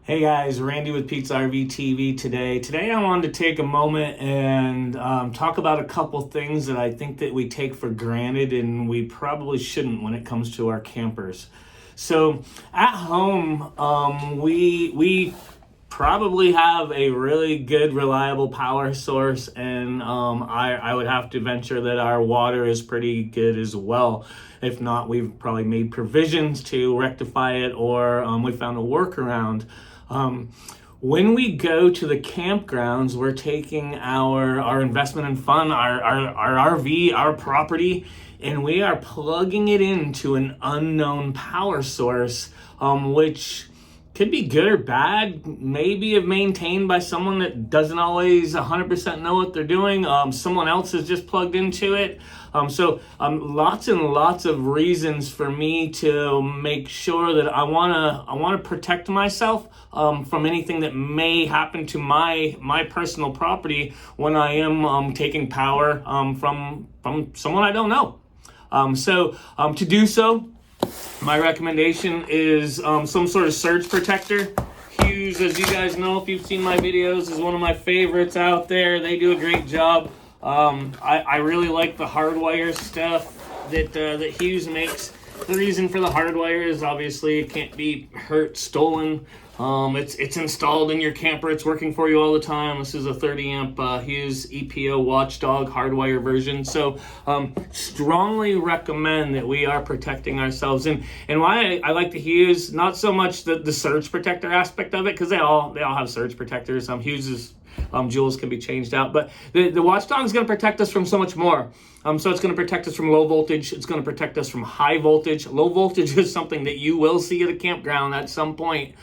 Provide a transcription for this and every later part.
Hey guys, Randy with Pete's RV TV today. Today I wanted to take a moment and talk about a couple things that I think that we take for granted and we probably shouldn't when it comes to our campers. So at home, we probably have a really good, reliable power source, and I would have to venture that our water is pretty good as well. If not, we've probably made provisions to rectify it, or we found a workaround. When we go to the campgrounds, we're taking our investment and fun, our RV, our property, and we are plugging it into an unknown power source, which could be good or bad, maybe if maintained by someone that doesn't always 100% know what they're doing. Someone else has just plugged into it. So lots and lots of reasons for me to make sure that I wanna protect myself from anything that may happen to my personal property when I am taking power from someone I don't know. To do so, my recommendation is some sort of surge protector. Hughes, as you guys know, if you've seen my videos, is one of my favorites out there. They do a great job. I really like the hardwire stuff that Hughes makes. The reason for the hardwire is obviously it can't be hurt, stolen. It's installed in your camper. It's working for you all the time. This is a 30 amp Hughes EPO Watchdog hardwire version. So strongly recommend that we are protecting ourselves. And why I like the Hughes, not so much the surge protector aspect of it, because they all have surge protectors. Hughes's jewels can be changed out, but the Watchdog is going to protect us from so much more. So it's going to protect us from low voltage. It's going to protect us from high voltage. Low voltage is something that you will see at a campground at some point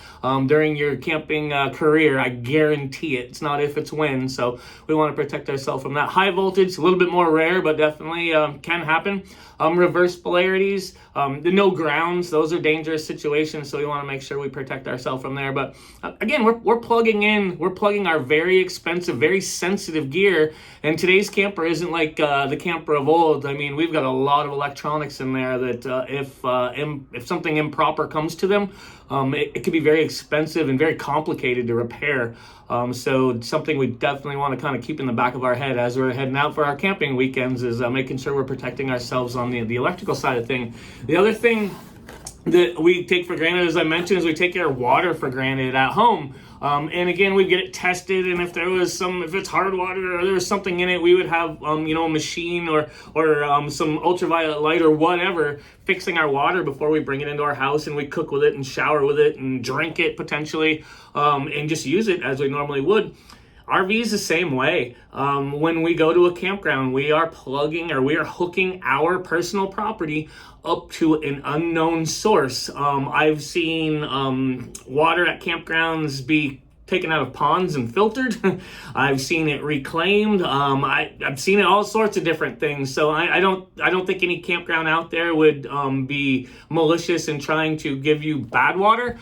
during your camping career. I guarantee it. It's not if, it's when. So we want to protect ourselves from that. High voltage, a little bit more rare, but definitely can happen. Reverse polarities, the no grounds, those are dangerous situations, so we want to make sure we protect ourselves from there. But again, we're plugging our very expensive, very sensitive gear, and today's camper isn't like the camper of old. I mean, we've got a lot of electronics in there that if something improper comes to them, it can be very expensive and very complicated to repair. So something we definitely want to kind of keep in the back of our head as we're heading out for our camping weekends is making sure we're protecting ourselves on the electrical side of thing. The other thing that we take for granted, as I mentioned, is we take our water for granted at home. And again, we get it tested, and if it's hard water or there was something in it, we would have a machine or some ultraviolet light or whatever fixing our water before we bring it into our house, and we cook with it and shower with it and drink it potentially, and just use it as we normally would. RV is the same way. When we go to a campground, we are hooking our personal property up to an unknown source. I've seen water at campgrounds be taken out of ponds and filtered. I've seen it reclaimed. I've seen it all sorts of different things. So I don't think any campground out there would be malicious in trying to give you bad water.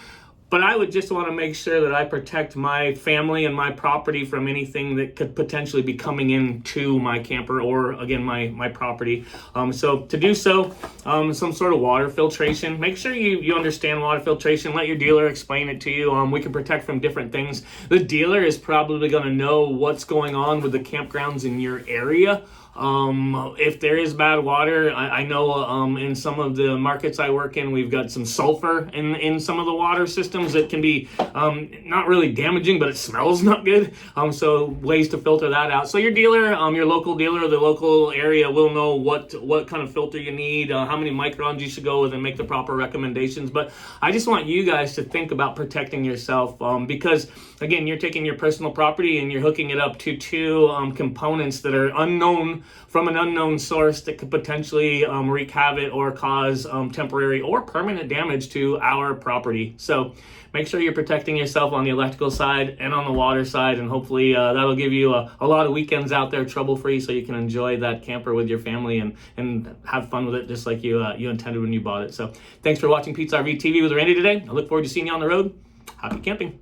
But I would just want to make sure that I protect my family and my property from anything that could potentially be coming into my camper or, again, my property. So to do so, some sort of water filtration. Make sure you understand water filtration. Let your dealer explain it to you. We can protect from different things. The dealer is probably going to know what's going on with the campgrounds in your area. If there is bad water, I know in some of the markets I work in, we've got some sulfur in some of the water systems that can be not really damaging, but it smells not good. So ways to filter that out. So your dealer, your local dealer, the local area will know what kind of filter you need, how many microns you should go with, and make the proper recommendations. But I just want you guys to think about protecting yourself because, again, you're taking your personal property and you're hooking it up to two components that are unknown from an unknown source that could potentially wreak havoc or cause temporary or permanent damage to our property. So make sure you're protecting yourself on the electrical side and on the water side, and hopefully that'll give you a lot of weekends out there trouble-free so you can enjoy that camper with your family and have fun with it just like you intended when you bought it. So thanks for watching Pete's RV TV with Randy today. I look forward to seeing you on the road. Happy camping.